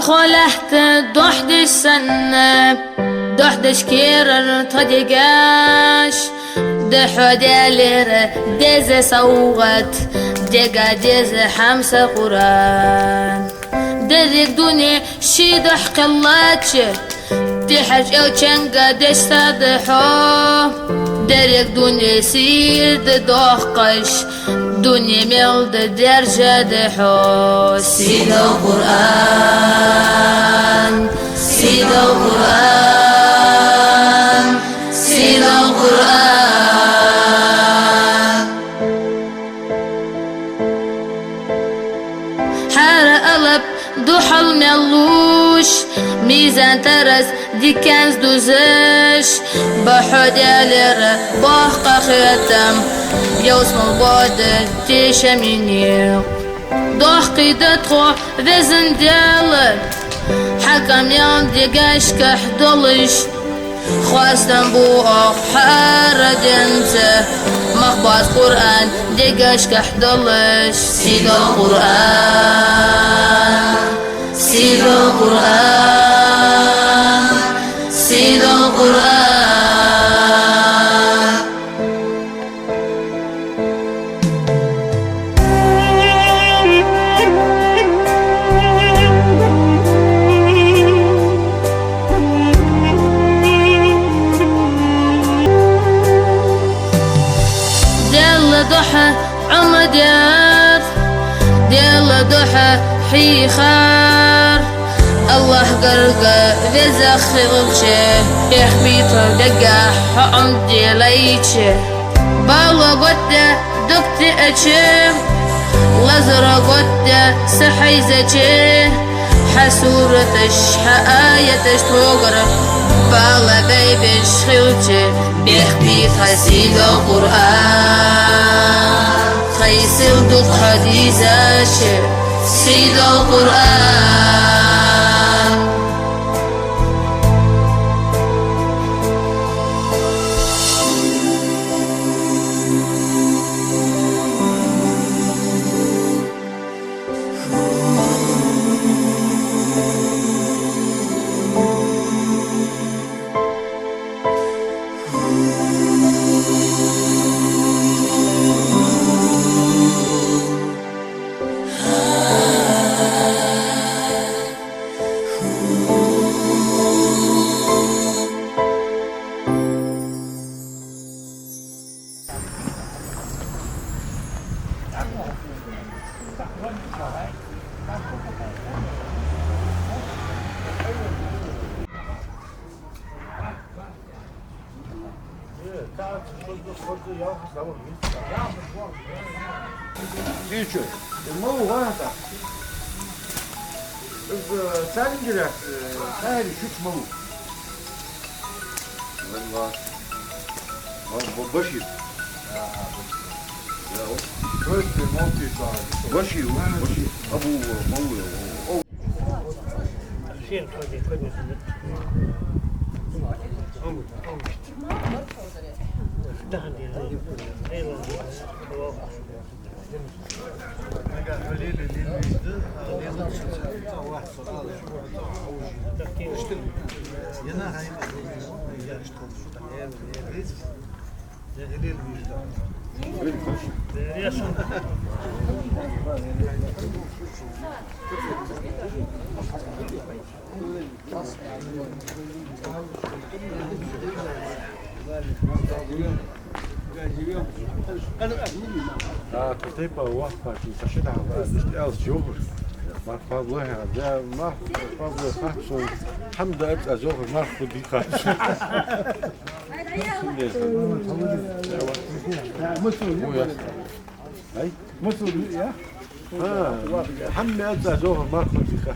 خلحت دحدش سنة دحدش كيرر تدقاش دحودالر ديز صوغت دقا ديز حمس قرآن درك دوني شي دحق اللاتش دحج او چنگا دش صدحو درك دوني سير دحقش دنيا ميلد درجة دحو سيد القرآن سيد القرآن سيد القرآن حار قلب دحل ملوش ميزان ترس دي كنز دوزش بحد يالر بحق ختم يوسم البعد تشميني ضحكي دتخو ذزن ديالك حكم يوم ديقاش كحدولش خواستن بوغ حارد انت مخباز قرآن ديقاش كحدولش سيد القرآن سيد القرآن سيد القرآن ضحى عمدير ديال ضحى حيخار الله قرقا بزخرلشه يخبيطه دقاح عمدي ليشه بالا قد دكت اتشه لزرا قد سحيزه حسورتش حآيتش توقر بالا بيبش خلشه بيخبيطه سيد القرآن خيسل دق حديثاش سيد القرآن Niçin? Malı var da. Sen girer. Her şut malı. Valla. Başı. Ya o. Kötü monti var. Başı. Abu malı. Şey koydu. كتيبة وقفة في تشريح اشتغال جوهر ما فضله ده ما فضله خاصو حمد أبقى جوهر ما خدي خاص مثل يا حمد أبقى جوهر ما خدي خاص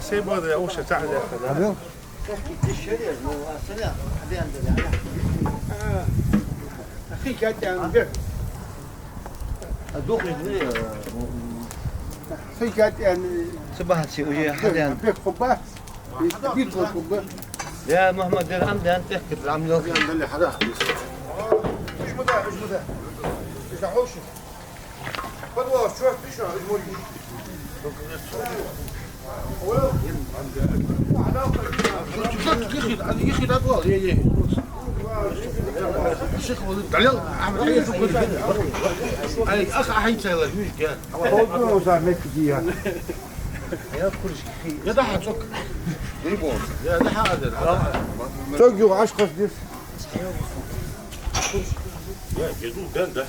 سيب هذا أول شيء تعال عمو أخي كاتي عن بيت أخي كاتي عن صباح الشيء وجي حدا بيت خباز بيت خباز يا محمد العمد انت تحكي العمل عند اللي حدا إيش مدى إيش حوشه بدو شوف بيشو إيش مولي يخي الأطوال يا الشيخ ولد تعال أحمد حي شوف عليك أخ حي سيلا شو كان هو وصار فيها يا ده حسك يا ده حاضر توجو عاش قصدي يا جدو ده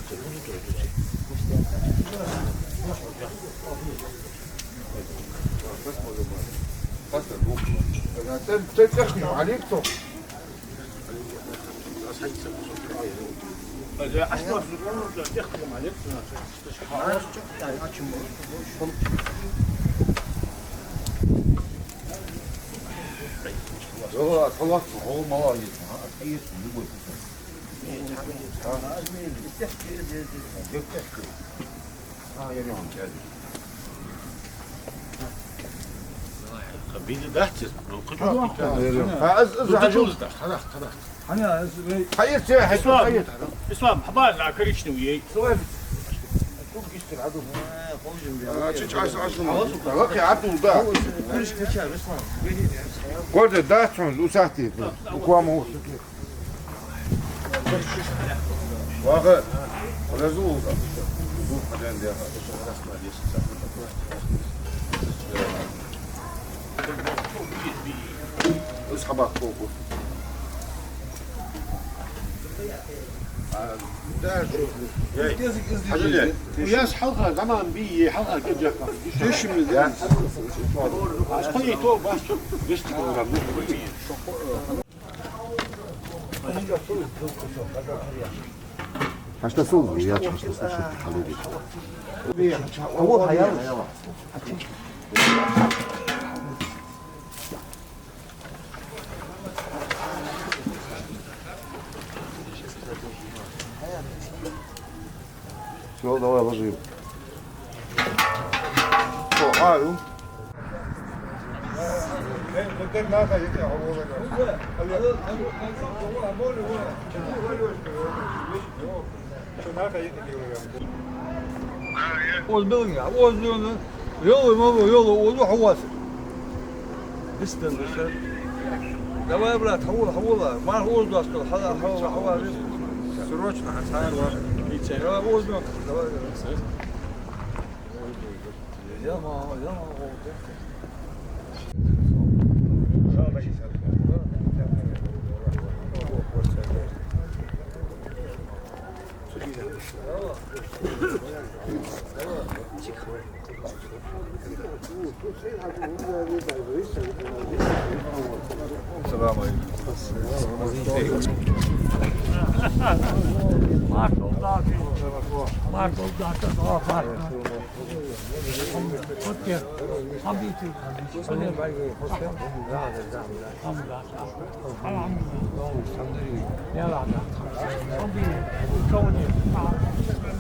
تخدم عليك تو هو خلاص هو مواعيد اي قبيله دهتر أنا حيرت حيرت إسلام حبال لا كريشني وياي قلت داتون وساتي وقاموا واخر رزوق اسحبك فوق وياس حلقة زمان بي حلقة كده ايش من ذا اسقي تو بس جست حشتا صوب يا حشتا صوب حبيبي هو حيوان شو هذا ولا بجيب قالوا والدنيا يلا ما يلا وروح واسع استنى لا بلا حولها ما هو دوست حول سروچنا حسان يا بوز يا ما السلام عليكم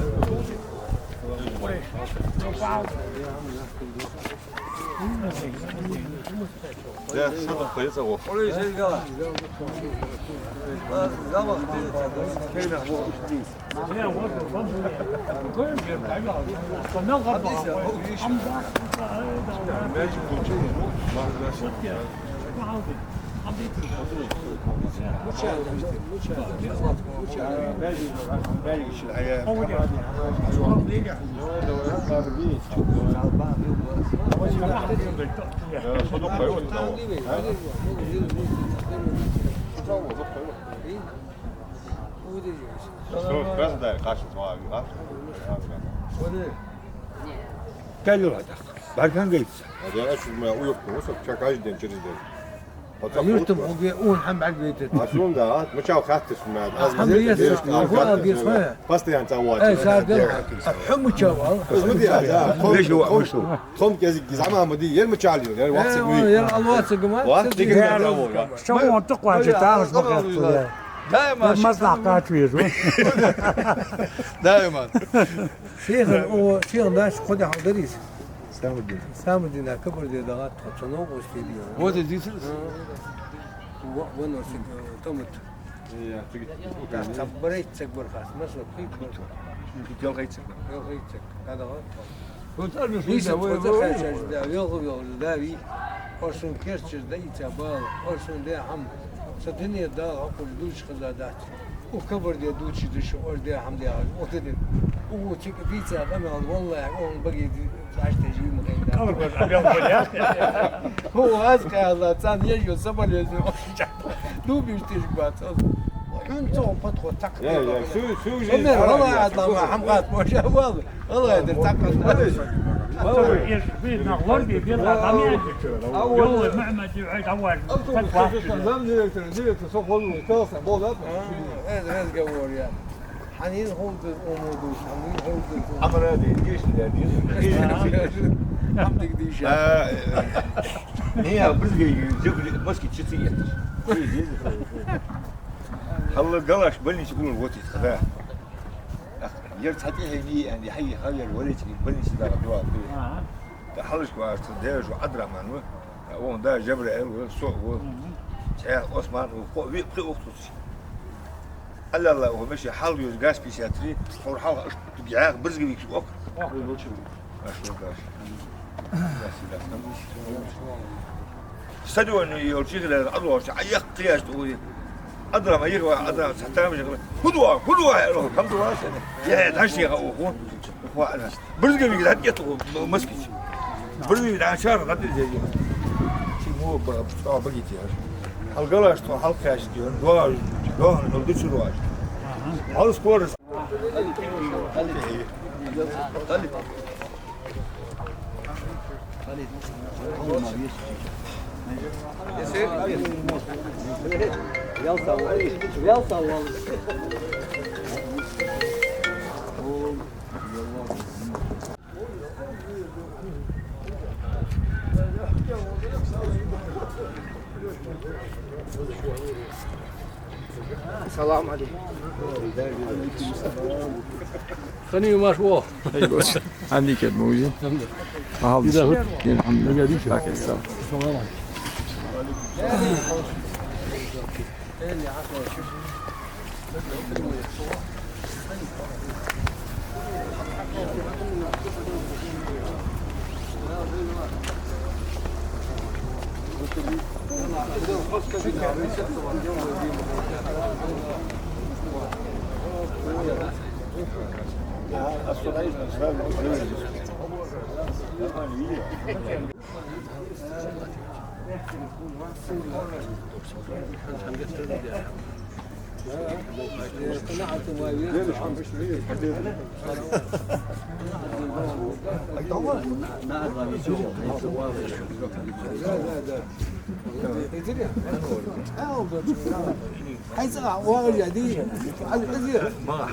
لا صدق كويسة هو وليس القلق لا ما كاين ماشي كل شيء بلش الحياة قال له هذا بركان قلت Ja šul me ujuttu, usok čak ažden через день. يرتب وقيقون هم على البيت Aslında da maçav kattis me. Pastayan tawat. ايه صار حمو شوال Mudi ya. ليش هو مش هو Kom kezik zama mudi yer maçalıyor. Yani vakti büyük. يا الواتس كمان Vakti dik. شو منطقة أنت تعرف بقى دائما مصلحة كاتوير Daima. شيخ هو شيخ ناس خد حضريس سام الدين كبر دي ضغط تصنوع وستيديو هو دي ديسل وانا تمت كبريت تكبر خاص مثلا كيف Yol kayıt. يا خيتك هذا غلط كنت ألبس ليس وتخرج دا يغوي داوي أرسل كرتش دايتا بال أرسل دا حم صدقني دا أقول دوش خزادات وكبر دي دوش دش أور دا حم دا وتدين وتشك بيتزا بما والله أول بقي عشت تجي مكان هو أذكى الله ثاني يجي صبر يجي دو بيشتري بات كنت بطخ تق Ya ya su أمير والله عطلا مع حمقات مش واضح والله يدير تقل بينا غلبي بيطلع طميعي يوم معمد يعيد أول هذا قور يعني حنين هولد أمودوش حنين هولد Amar hadi geç ilerleyelim. عندك ديشة هي بزقي مسكي تشتيت هلا قلاش بلش يقول الوتي خذاه يرت حتى هي يعني حي خير وليت بلش ده دواء حلش كواس تداج وعدرا مانو وون ده جبرائيل وسوق و شيخ عثمان وفوق بي اختص الله الله هو ماشي حل يوز غاس بيسياتري فور حل تبيع برزقي بيك اوك استدعوا انه يرجع الادوار عيق قياس تقول أدرى ما يروى أدرى حتى مش هدوء كم دواء يا تهشي أخوان أخوان برزق بيجي هاد يطلع مسكت برزق بيجي عشان غادي زي شيء مو بتوع بقيتي القلاش تو حلقة أشتيون دواء دواء نقدر شو دواء هذا سكورس السلام عليكم خليني ما شو عندي كده موجي الحمد لله لكن السلام حيزرع واجع دي على الأزياء ما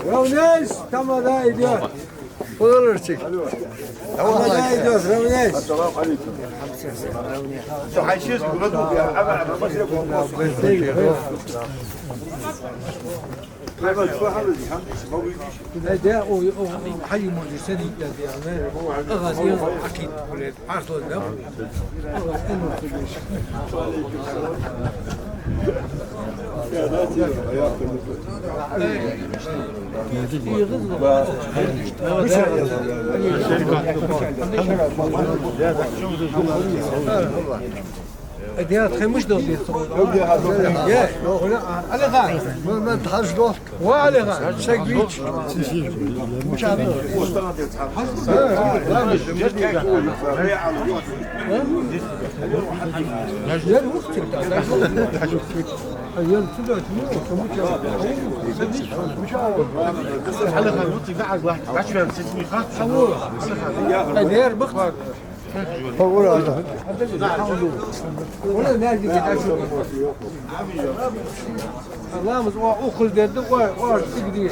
Ravneş, tamam da gidiyor. Olur çık. Tamam da gidiyor Ravneş. السلام عليكم. حيشيز بغدو يا أبا مصرف ده او حي مرجسدي يعني اغازي اكيد ولاد عرضوا ده ديات خيمش دول يا على غاز ما تحرش دول وعلى غاز شك بيتش مش عارف يا وقت يا تدعي مش عارف الحلقه الوقت قاعد واحد 10 600 خاص دير بخ ولا نادي كده الله مزوا اخذ ده تقدي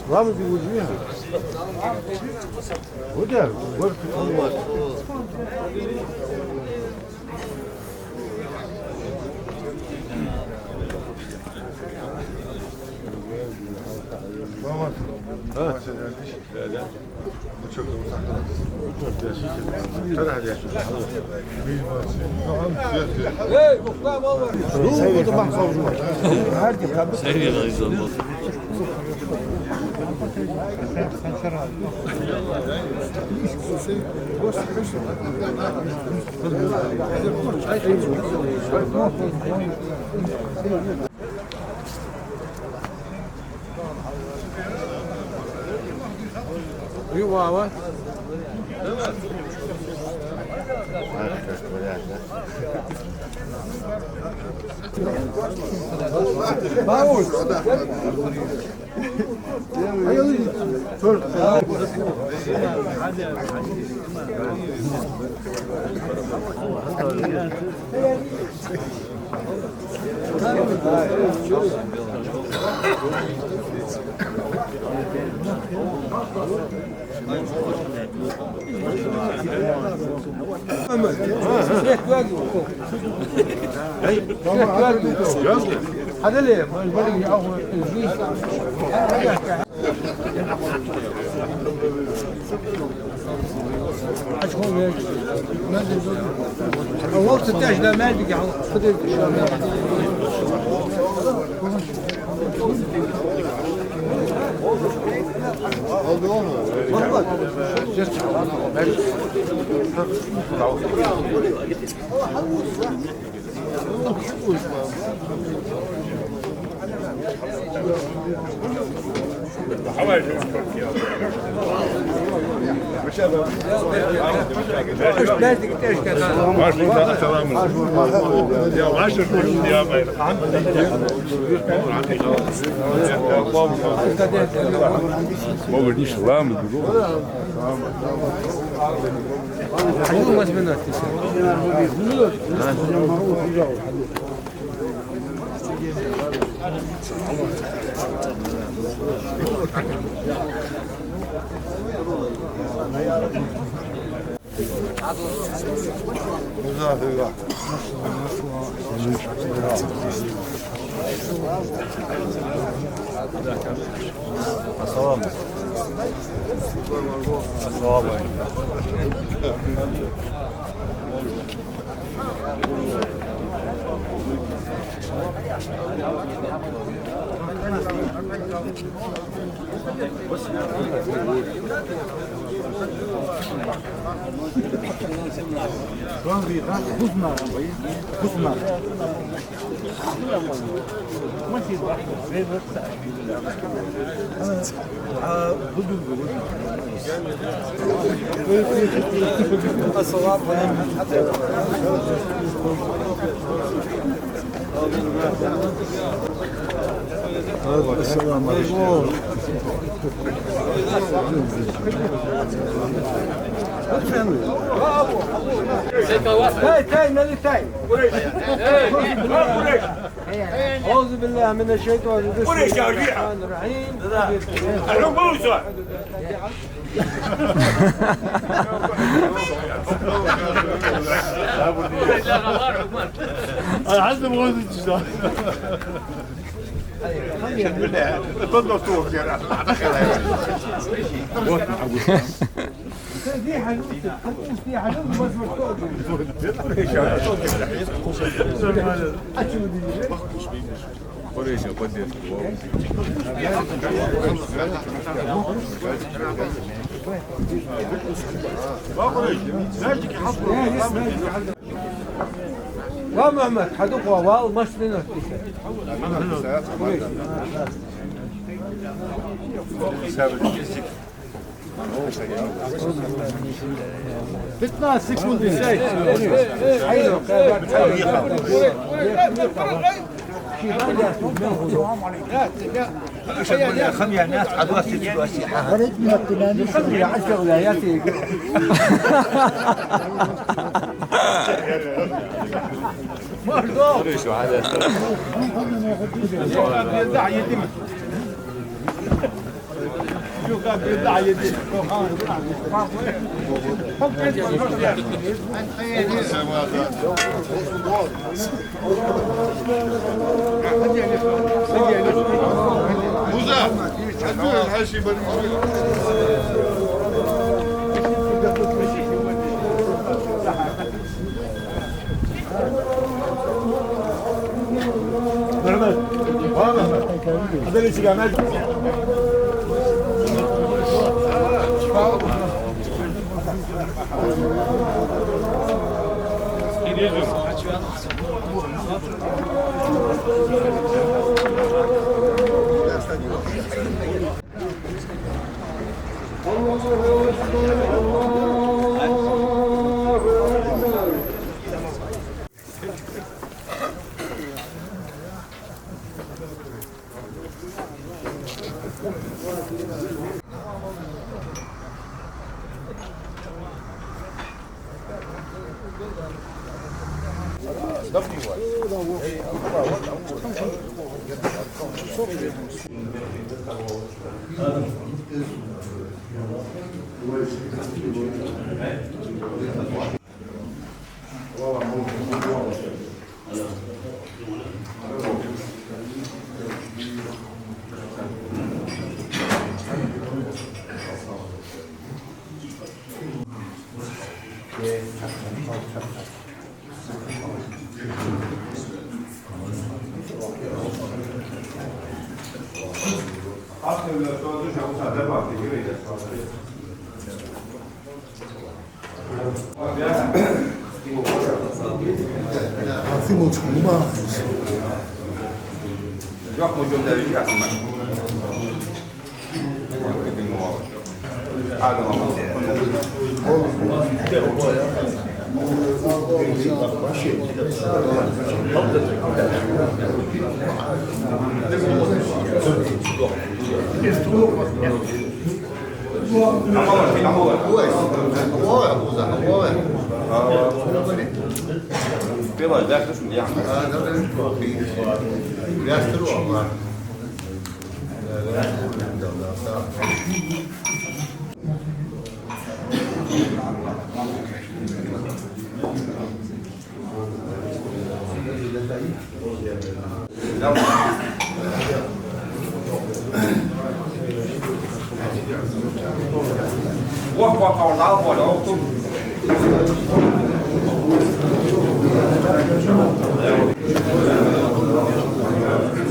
Vamos de Uzinha. Onde é? هذا ليه؟ الوقت التاج ده ما بيجي على قدر أعوذ بالله من الشيطان الرجيم الرحيم حسب غوث الجزار تفضل صوت يا في حلول في حلول بس محمد حدوق ووال مش منه Fitna 6 will be safe. خمية ناس عدوات تجوا السياحة وليت من التنانين خمية 10 ولاياتي هذا اللي سيجامل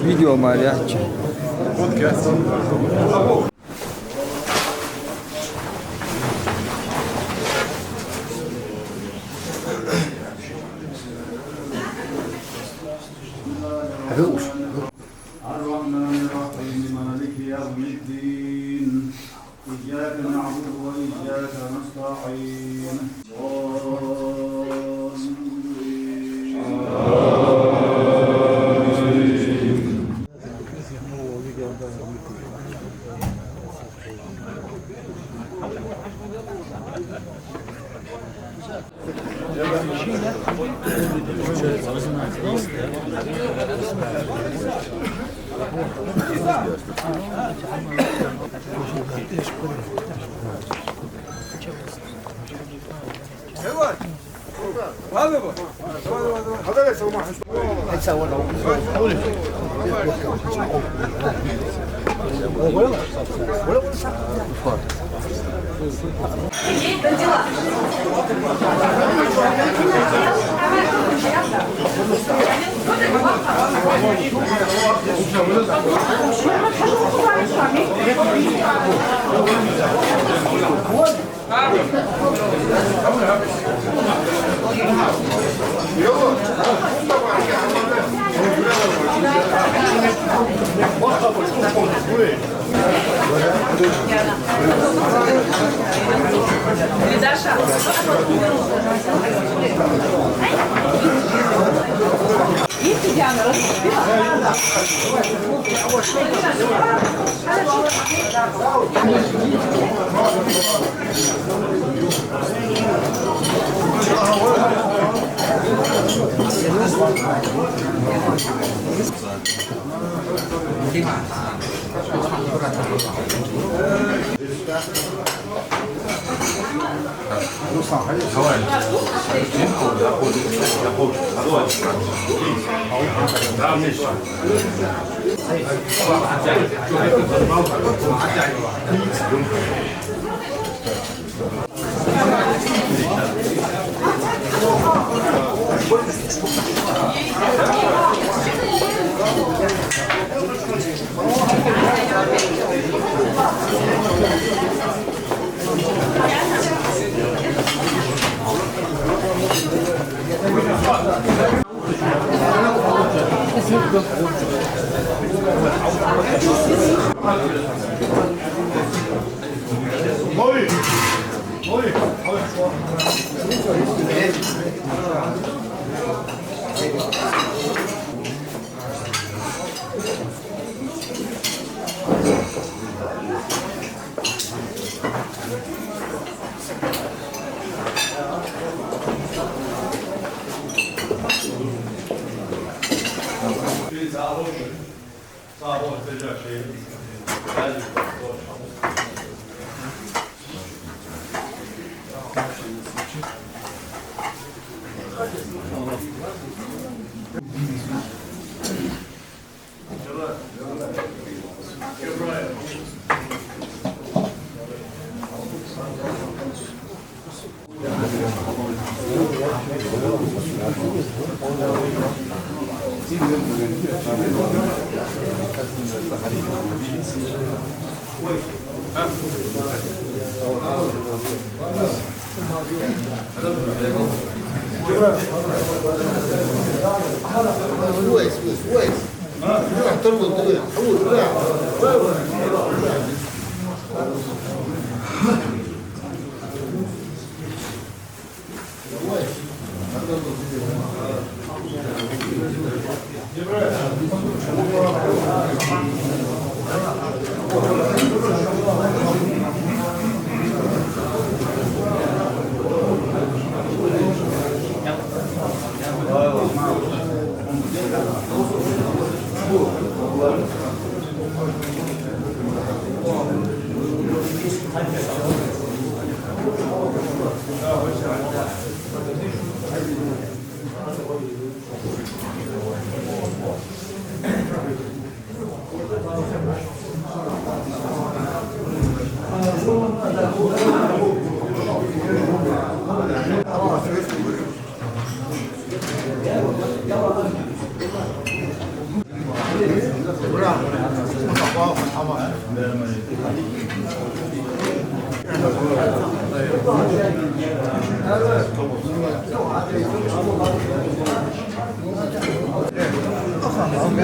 Video mariachi. Podcast. الرحمن الرحيم مالك يوم الدين إياك نعبد وإياك نستعين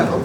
Tamam.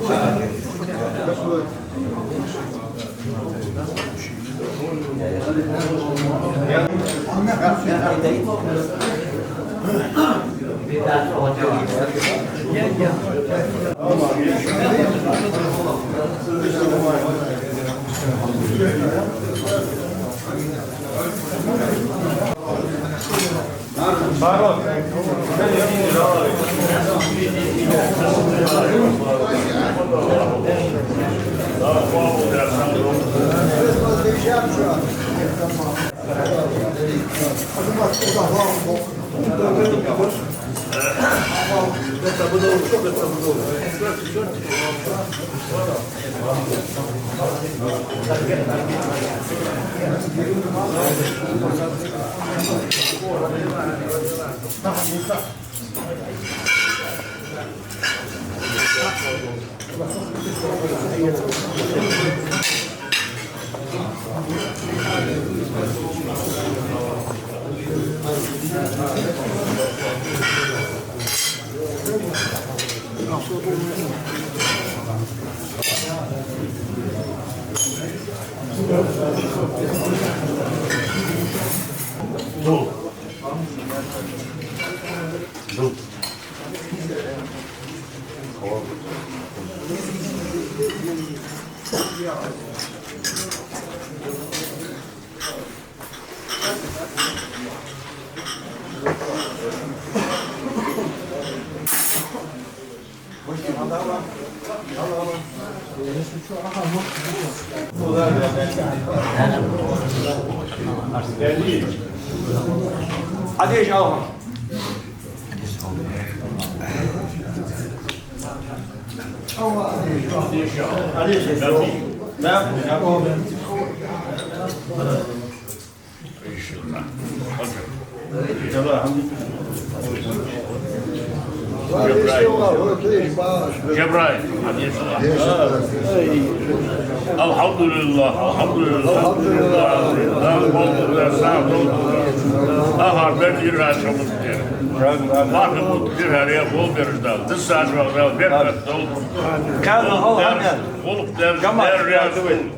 Hadi inşallah. Cebrail. Elhamdülillah. Ahar ben bir rahatsızlık diyelim. Bakın bir araya bol verir dal. Dış saat var. Bir kat dolu. Olup der riyazı verir.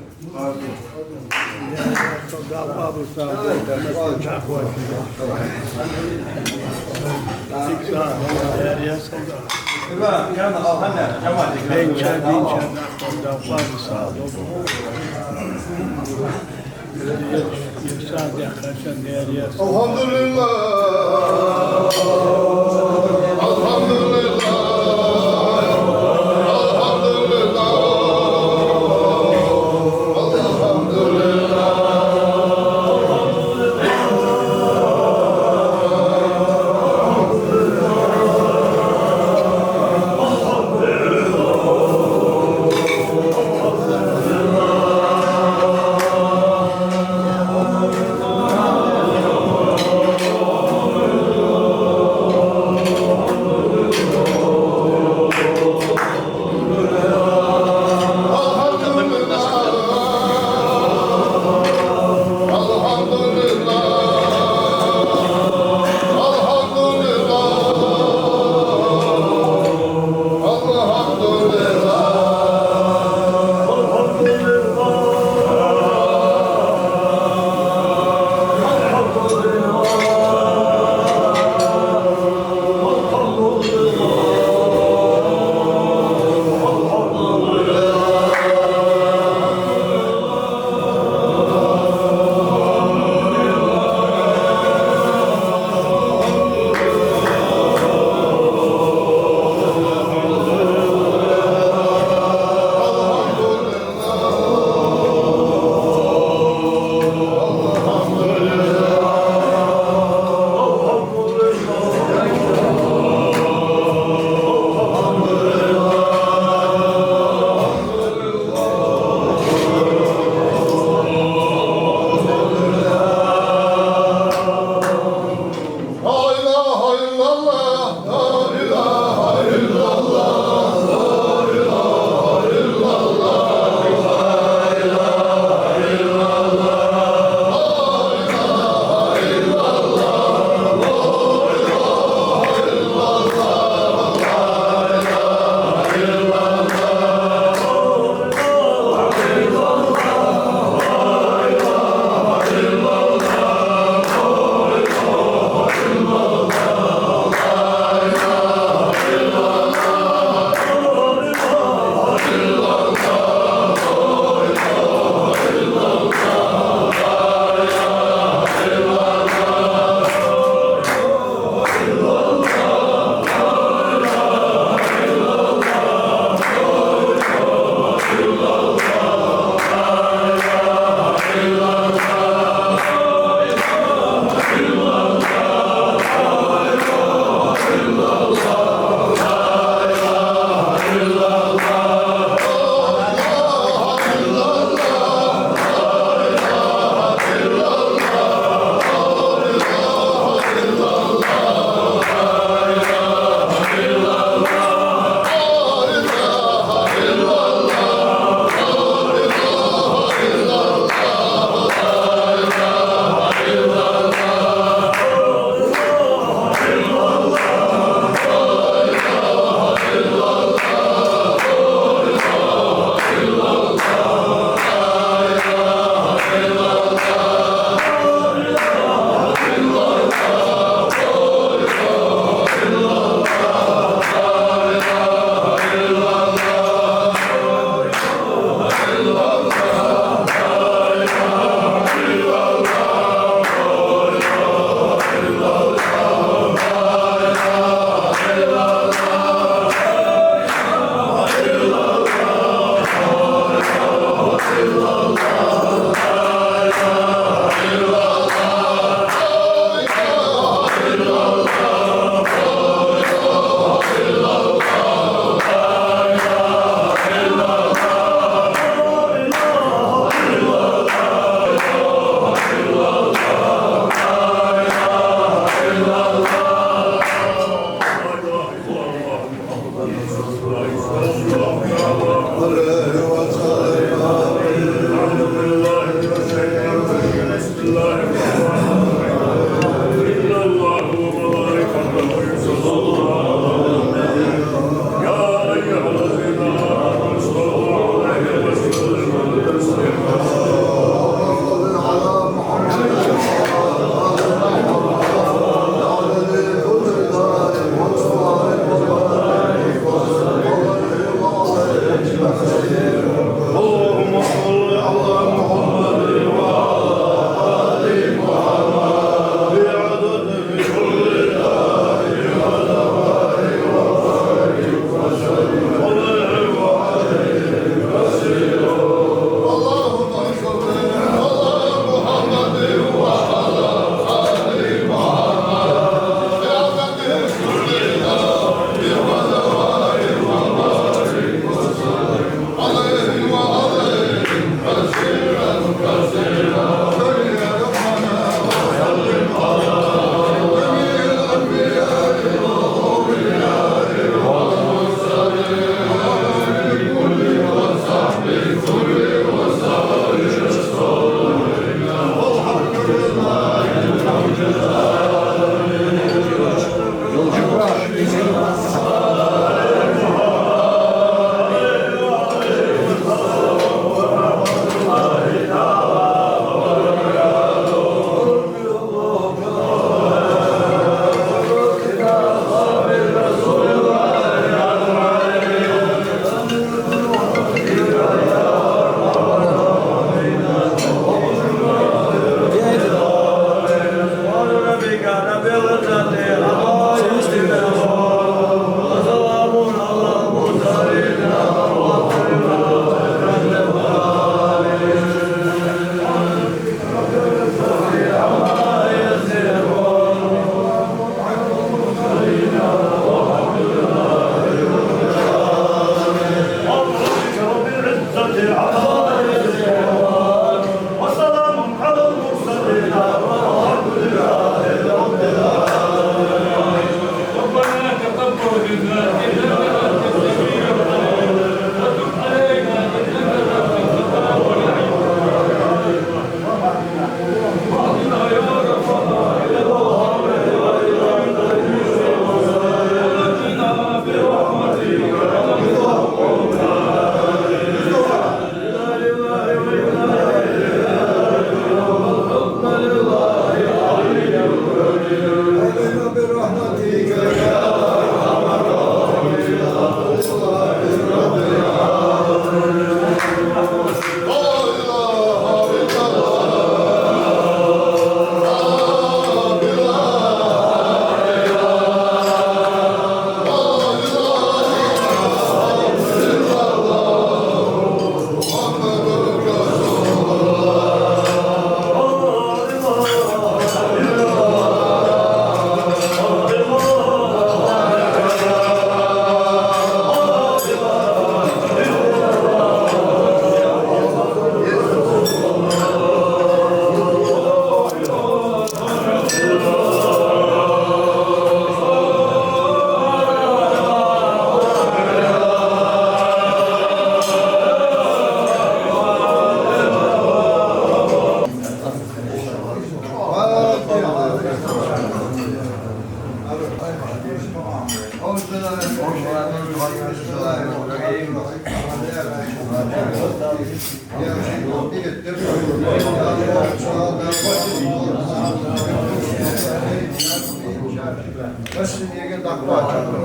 Allah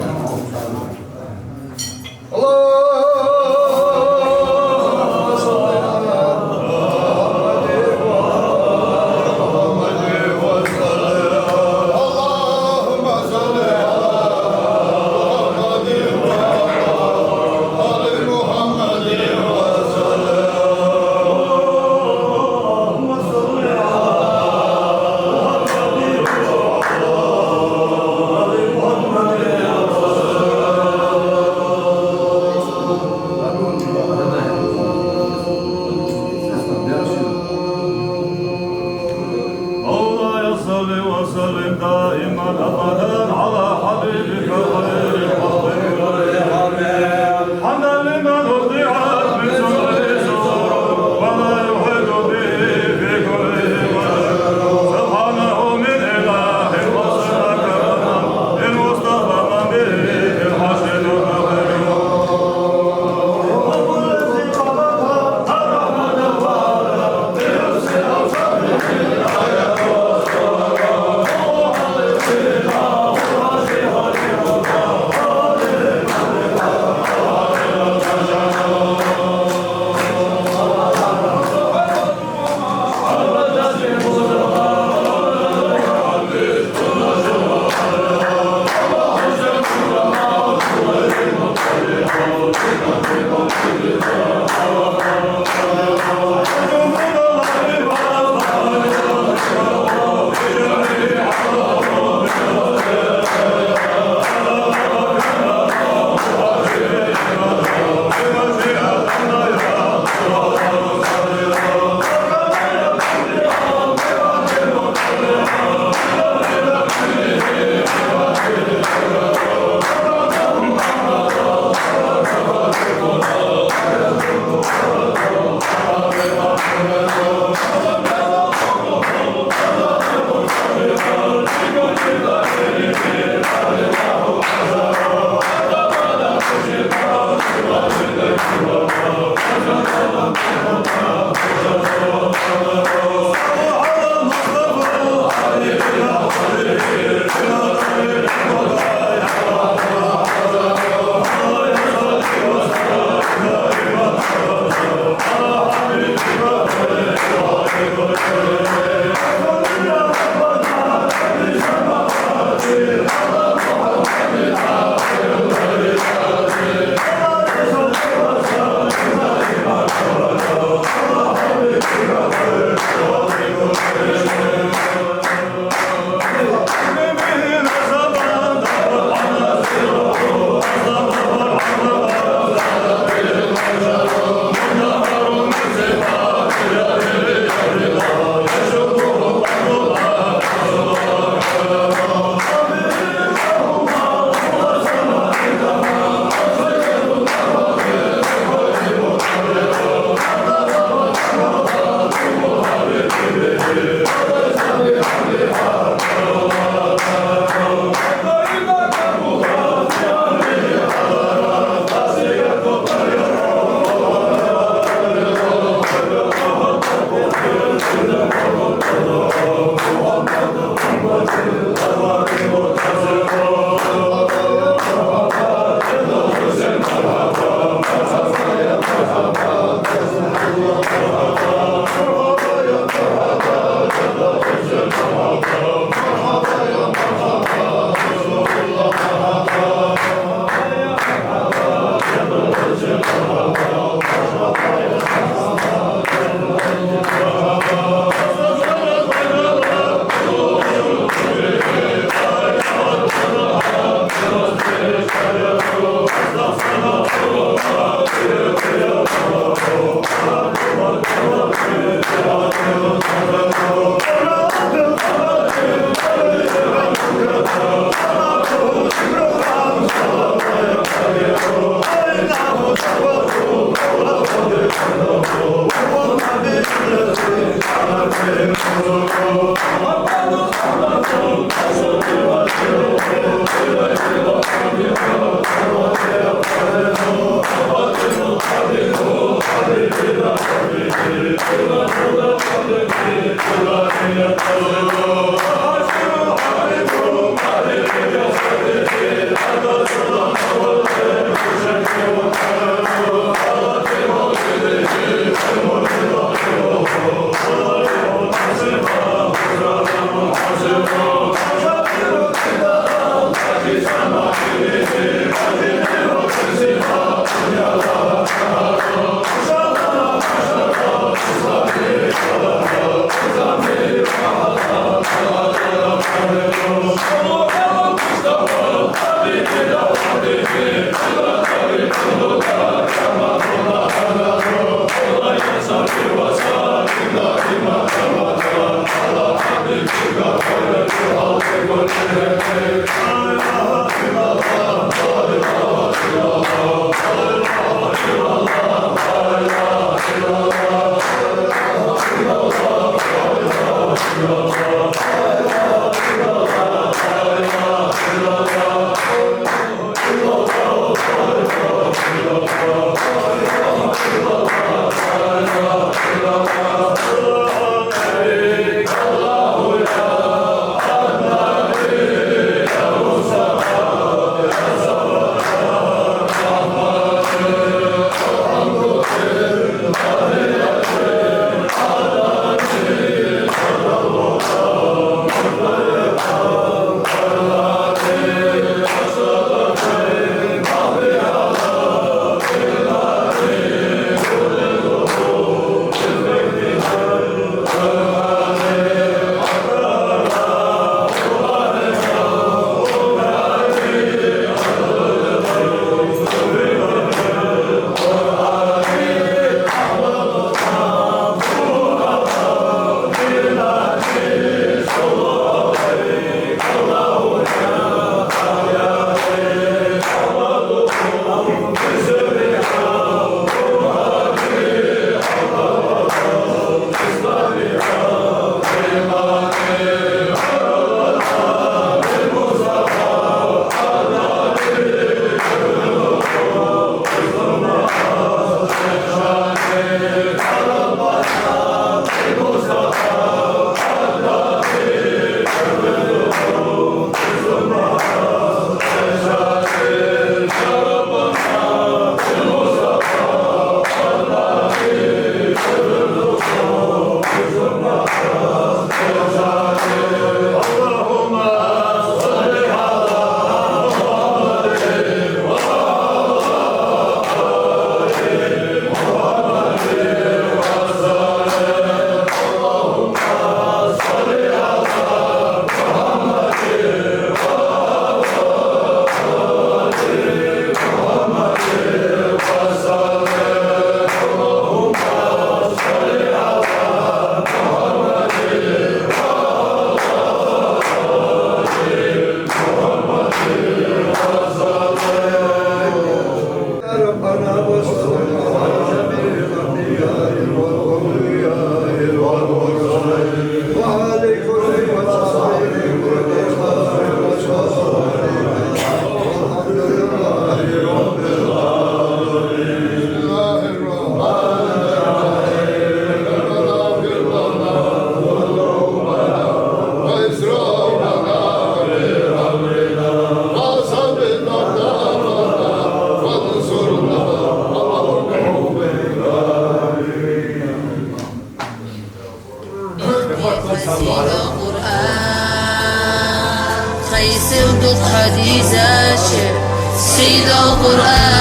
سيد القرآن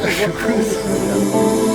Şükür.